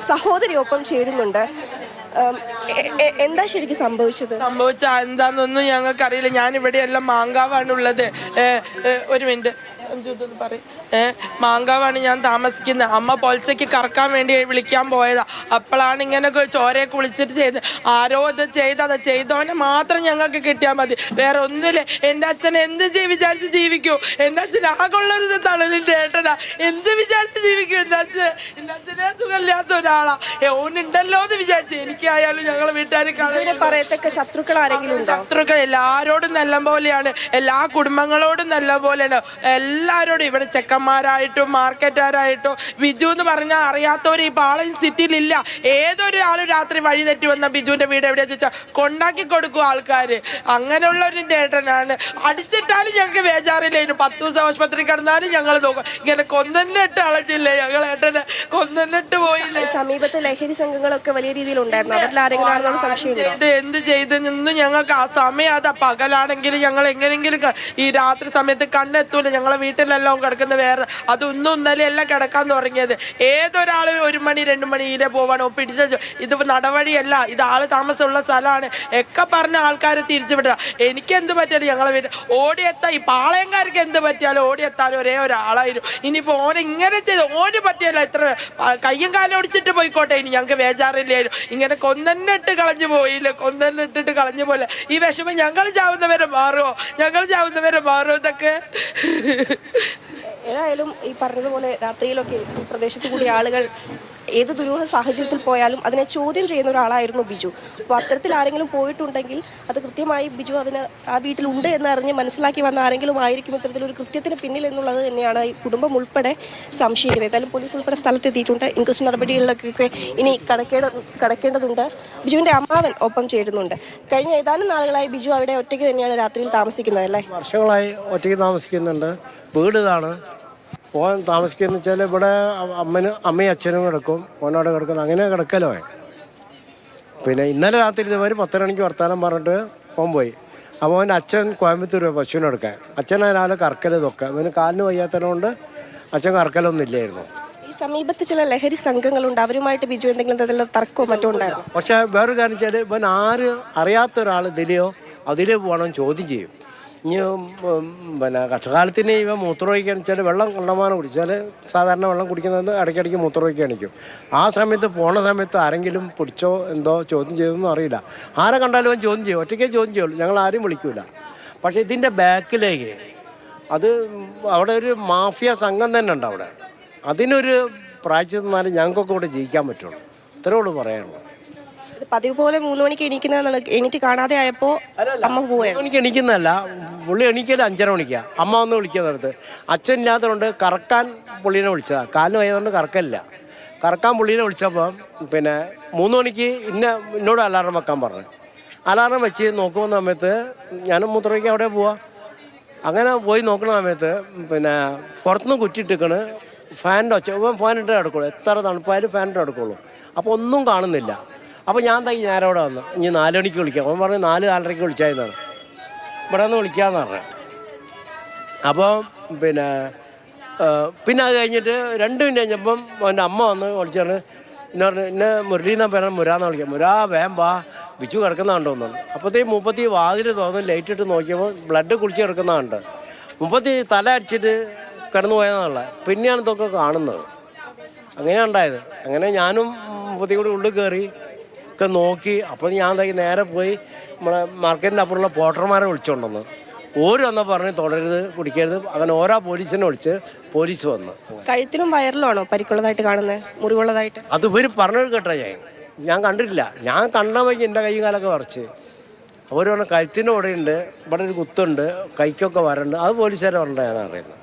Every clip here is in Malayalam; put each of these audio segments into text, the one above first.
സഹോദരി ഒപ്പം ചേരുന്നുണ്ട്. എന്താ ശരിക്കും സംഭവിച്ചത്? എന്താണെന്നൊന്നും ഞങ്ങൾക്കറിയില്ല. ഞാനിവിടെയെല്ലാം മാങ്കാവാണുള്ളത്. ഒരു മിനിറ്റ് പറയും. മാങ്കാവാണ് ഞാൻ താമസിക്കുന്നത്. അമ്മ പൊൽസയ്ക്ക് കറക്കാൻ വേണ്ടി വിളിക്കാൻ പോയതാ. അപ്പോഴാണ് ഇങ്ങനെ ചോരയെ കുളിച്ചിട്ട് ചെയ്ത്. ആരോ ഇത് ചെയ്തോനെ മാത്രം ഞങ്ങൾക്ക് കിട്ടിയാൽ മതി, വേറെ ഒന്നുമില്ല. എൻ്റെ അച്ഛൻ എന്ത് വിചാരിച്ച് ജീവിക്കൂ? എൻ്റെ അച്ഛൻ ആകുള്ളൊരു തണലിൻ്റെ ഏട്ടനാ. എന്ത് വിചാരിച്ച് ജീവിക്കൂ? എൻ്റെ അച്ഛനെ സുഖമില്ലാത്ത ഒരാളാ. ഓനുണ്ടല്ലോ എന്ന് വിചാരിച്ചു. എനിക്കായാലും ഞങ്ങളെ വീട്ടുകാർ പറയത്തക്ക ശത്രുക്കൾ ആരെങ്കിലും ഉണ്ടോ? ശത്രുക്കൾ എല്ലാവരോടും നല്ല പോലെയാണ്, എല്ലാ കുടുംബങ്ങളോടും നല്ല പോലെയാണ്. എല്ലാവരോടും ഇവിടെ ചെക്കന്മാരായിട്ടും മാർക്കറ്റുകാരായിട്ടും. ബിജു എന്ന് പറഞ്ഞാൽ അറിയാത്തവർ ഈ പാളയം സിറ്റിയിലില്ല. ഏതൊരാൾ രാത്രി വഴി തെറ്റി വന്ന ബിജുവിന്റെ വീട് എവിടെയാ ചോദിച്ചാൽ കൊണ്ടാക്കി കൊടുക്കും ആൾക്കാർ. അങ്ങനെയുള്ളൊരു ഏട്ടനാണ്. അടിച്ചിട്ടാലും ഞങ്ങൾക്ക് ബേജാറില്ലായിരുന്നു. 10 ദിവസം ആശുപത്രി കിടന്നാലും ഞങ്ങൾ നോക്കും. ഇങ്ങനെ കൊന്നിട്ട് അളച്ചില്ലേ ഞങ്ങൾ ഏട്ടനെ, കൊന്നിട്ട് പോയില്ലേ. സമീപത്ത് ലഹരി സംഘങ്ങളൊക്കെ വലിയ രീതിയിൽ ഉണ്ടായിരുന്നു. എന്ത് ചെയ്തെന്നും ഞങ്ങൾക്ക് ആ സമയം അതാ. പകലാണെങ്കിലും ഞങ്ങൾ എങ്ങനെയെങ്കിലും ഈ രാത്രി സമയത്ത് കണ്ണെത്തൂല. ഞങ്ങളെ വീട്ടിലെല്ലാം കിടക്കുന്ന വേറെ അതൊന്നും ഇന്നലെയല്ല കിടക്കാൻ തുടങ്ങിയത്. ഏതൊരാൾ 1 മണി 2 മണിയിലെ പോവാണോ പിടിച്ച ഇത് നടവഴിയല്ല, ഇത് ആള് താമസമുള്ള സ്ഥലമാണ് ഒക്കെ പറഞ്ഞ ആൾക്കാരെ തിരിച്ചു വിടുക. എനിക്ക് എന്ത് പറ്റിയാലും ഞങ്ങളെ വീട്ടിൽ ഓടിയെത്താൻ, ഈ പാളയംകാർക്ക് എന്ത് പറ്റിയാലും ഓടിയെത്താലും ഒരേ ഒരാളായിരുന്നു. ഇനിയിപ്പോൾ ഓനെ ഇങ്ങനെ ചെയ്ത് ഓന് പറ്റിയല്ല, എത്ര കയ്യും കാലും ഒടിച്ചിട്ട് പോയിക്കോട്ടെ, ഇനി ഞങ്ങൾക്ക് ബേജാറില്ലായിരുന്നു. ഇങ്ങനെ കൊന്നിട്ട് കളഞ്ഞു പോയില്ല, കൊന്നിട്ടിട്ട് കളഞ്ഞു പോലെ. ഈ വിഷമം ഞങ്ങൾ ചാവുന്നവരെ മാറുമോ? ഇതൊക്കെ ഏതായാലും ഈ പറഞ്ഞതുപോലെ രാത്രിയിലൊക്കെ ഈ പ്രദേശത്ത് കൂടി ആളുകൾ ഏത് ദുരൂഹ സാഹചര്യത്തിൽ പോയാലും അതിനെ ചോദ്യം ചെയ്യുന്ന ഒരാളായിരുന്നു ബിജു. അപ്പോൾ അത്തരത്തിൽ ആരെങ്കിലും പോയിട്ടുണ്ടെങ്കിൽ അത് കൃത്യമായി ബിജു അതിന് ആ വീട്ടിലുണ്ട് എന്നറിഞ്ഞ് മനസ്സിലാക്കി വന്ന ആരെങ്കിലും ആയിരിക്കും ഇത്തരത്തിലൊരു കൃത്യത്തിന് പിന്നിൽ എന്നുള്ളത് തന്നെയാണ് ഈ കുടുംബം ഉൾപ്പെടെ സംശയിക്കുന്നത്. ഏതായാലും പോലീസ് ഉൾപ്പെടെ സ്ഥലത്തെത്തിയിട്ടുണ്ട്. ഇൻക്വസ്റ്റ് നടപടികളിലൊക്കെ ഇനി കടക്കേണ്ടതുണ്ട്. ബിജുവിൻ്റെ അമ്മാവൻ ഒപ്പം ചേരുന്നുണ്ട്. കഴിഞ്ഞ ഏതാനും നാളുകളായി ബിജു അവിടെ ഒറ്റയ്ക്ക് തന്നെയാണ് രാത്രിയിൽ താമസിക്കുന്നത് അല്ലേ? വർഷങ്ങളായി ഒറ്റയ്ക്ക് താമസിക്കുന്നുണ്ട്. വീട് ഇതാണ്. ഓൻ താമസിക്കുന്ന വെച്ചാൽ ഇവിടെ അമ്മയും അച്ഛനും കിടക്കും, ഓനോടെ കിടക്കുന്നു. അങ്ങനെ കിടക്കലോ. പിന്നെ ഇന്നലെ രാത്രി ഇതുവരെ 10 മണിക്ക് വർത്താനം പറഞ്ഞിട്ട് ഓൻ പോയി. അപ്പോൾ അവൻ്റെ അച്ഛൻ കോയമ്പത്തൂർ പശുവിനെ എടുക്കാൻ. അച്ഛൻ രാവിലെ കറക്കൽ ഇതൊക്കെ. അവന് കാലിന് വയ്യാത്തതുകൊണ്ട് അച്ഛൻ കറക്കലൊന്നും ഇല്ലായിരുന്നു. ഈ സമീപത്ത് ചില ലഹരി സംഘങ്ങളുണ്ട്. അവരുമായിട്ട് ബിജു എന്തെങ്കിലും തരത്തിലുള്ള തർക്കമോ മറ്റോ ഉണ്ടായിരുന്നു? പക്ഷേ വേറൊരു കാര്യം വെച്ചാൽ ഇവൻ അറിയാത്ത ഒരാൾ അതിലേ പോകണം ചോദ്യം ചെയ്യും. ഇനി പിന്നെ കഷ്ടകാലത്തിന് ഇവ മൂത്രമൊഴിക്കാൻ വെച്ചാൽ വെള്ളം കണ്ടമാനം കുടിച്ചാൽ സാധാരണ വെള്ളം കുടിക്കുന്നത് ഇടയ്ക്കിടയ്ക്ക് മൂത്രമൊഴിക്കാൻ എണിക്കും. ആ സമയത്ത് പോണ സമയത്ത് ആരെങ്കിലും പിടിച്ചോ എന്തോ ചോദ്യം ചെയ്തൊന്നും അറിയില്ല. ആരെ കണ്ടാലും അവൻ ചോദ്യം ചെയ്യും. ഒറ്റയ്ക്കേ ചോദ്യം ചെയ്യുള്ളൂ, ഞങ്ങൾ ആരും വിളിക്കൂല. പക്ഷേ ഇതിൻ്റെ ബാക്കിലേക്ക് അവിടെ ഒരു മാഫിയ സംഘം തന്നെ ഉണ്ട് അവിടെ. അതിനൊരു പ്രായച്ചിൽ നിന്നാലും ഞങ്ങൾക്കൊക്കെ ഇവിടെ ജയിക്കാൻ പറ്റുള്ളൂ. ഇത്രേ ഉള്ളൂ പറയാനുള്ളൂ. പതിവ് പോലെ 3 മണിക്ക് എണീറ്റ് കാണാതെ ആയപ്പോൾ അമ്മ പോവുകയാണ്. 3 മണിക്ക് എണീക്കുന്നതല്ല, പുള്ളി എണീക്കല് 5:30 മണിക്കാണ്. അമ്മ വന്ന് വിളിക്കാൻ നേരത്ത് അച്ഛൻ ഇല്ലാത്തതുകൊണ്ട് കറക്കാൻ പുള്ളീനെ വിളിച്ചതാണ്. കാലിന് വയ്യതുകൊണ്ട് കറക്കലില്ല. കറക്കാൻ പുള്ളീനെ വിളിച്ചപ്പോൾ പിന്നെ 3 മണിക്ക് എന്നോട് അലാറം വെക്കാൻ പറഞ്ഞു. അലാറം വെച്ച് നോക്കുന്ന സമയത്ത് ഞാനും മൂത്രയ്ക്ക് അവിടെ പോവാം. അങ്ങനെ പോയി നോക്കുന്ന സമയത്ത് പിന്നെ പുറത്തുനിന്ന് കുറ്റിയിട്ടിക്കണ്. ഫാനിൻ്റെ ഒച്ച, ഫാനിട്ട് കിടക്കുള്ളൂ. എത്ര തണുപ്പായാലും ഫാനിട്ട് കിടക്കുള്ളൂ. അപ്പോൾ ഒന്നും കാണുന്നില്ല. അപ്പോൾ ഞാൻ നേരെ അവിടെ വന്നു. ഇനി 4 മണിക്ക് വിളിക്കാം. അവൻ പറഞ്ഞു 4-4:30 വിളിച്ചായിരുന്നാണ്. ഇവിടെ നിന്ന് വിളിക്കാമെന്ന് പറഞ്ഞു. അപ്പോൾ പിന്നെ അത് കഴിഞ്ഞിട്ട് 2 മിനിറ്റ് കഴിഞ്ഞപ്പം എൻ്റെ അമ്മ വന്ന് വിളിച്ചാണ്. എന്നെ മുരളീന്നാ പേരാണ്, മുരാന്ന് വിളിക്കാം. മുരാ വേം വാ, ബിജു കിടക്കുന്നതാണ്ടോ എന്നാണ്. അപ്പോഴത്തേക്കും 30 വാതിൽ തോന്നുന്നു ലൈറ്റ് ഇട്ട് നോക്കിയപ്പോൾ ബ്ലഡ് കുളിച്ച് കിടക്കുന്നതുണ്ട്. 30 തല അടിച്ചിട്ട് കിടന്നു പോയതെന്നുള്ള പിന്നെയാണ് ഇതൊക്കെ കാണുന്നത്. അങ്ങനെയാണ് ഉണ്ടായത്. അങ്ങനെ ഞാനും 30 കൂടി ഉള്ളിൽ കയറി ഒക്കെ നോക്കി. അപ്പോൾ ഞാൻ നേരെ പോയി നമ്മളെ മാർക്കറ്റിൻ്റെ അപ്പുറമുള്ള പോട്ടർമാരെ വിളിച്ചുകൊണ്ടുവന്നു. ഓര് വന്നാൽ പറഞ്ഞ് തുടരുത്, കുടിക്കരുത്. അങ്ങനെ ഓരോ പോലീസിനെ വിളിച്ച് പോലീസ് വന്നു. കഴുത്തിനും വയറിലാണോ പരിക്കുള്ളതായിട്ട് കാണുന്നത്, മുറിവുള്ളതായിട്ട്? അത് ഇവർ പറഞ്ഞത് കേട്ടോ. ഞാൻ കണ്ടിട്ടില്ല. ഞാൻ കണ്ട വയ്ക്ക് എൻ്റെ കൈയും കാലൊക്കെ വരച്ച്. അവർ പറഞ്ഞ കഴുത്തിൻ്റെ ഇവിടെയുണ്ട്, ഇവിടെ ഒരു കുത്തുണ്ട്, കൈക്കൊക്കെ വരണ്ട്. അത് പോലീസുകാരെ പറഞ്ഞിട്ട് ഞാൻ അറിയുന്നത്.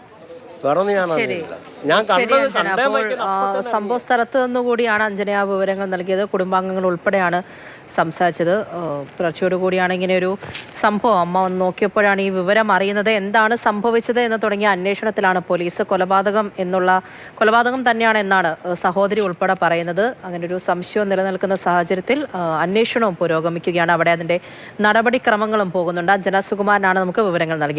സംഭവ സ്ഥലത്ത് നിന്നുകൂടിയാണ് അഞ്ജന വിവരങ്ങൾ നൽകിയത്. കുടുംബാംഗങ്ങൾ ഉൾപ്പെടെയാണ് സംസാരിച്ചത്. പുലർച്ചയോടുകൂടിയാണ് ഇങ്ങനെ ഒരു സംഭവം. അമ്മ വന്ന് നോക്കിയപ്പോഴാണ് ഈ വിവരം അറിയുന്നത്. എന്താണ് സംഭവിച്ചത് എന്ന് തുടങ്ങിയ അന്വേഷണത്തിലാണ് പോലീസ്. കൊലപാതകം തന്നെയാണ് എന്നാണ് സഹോദരി ഉൾപ്പെടെ പറയുന്നത്. അങ്ങനെ ഒരു സംശയം നിലനിൽക്കുന്ന സാഹചര്യത്തിൽ അന്വേഷണവും പുരോഗമിക്കുകയാണ്. അവിടെ അതിന്റെ നടപടിക്രമങ്ങളും പോകുന്നുണ്ട്. അഞ്ജന സുകുമാരനാണ് നമുക്ക് വിവരങ്ങൾ നൽകിയത്.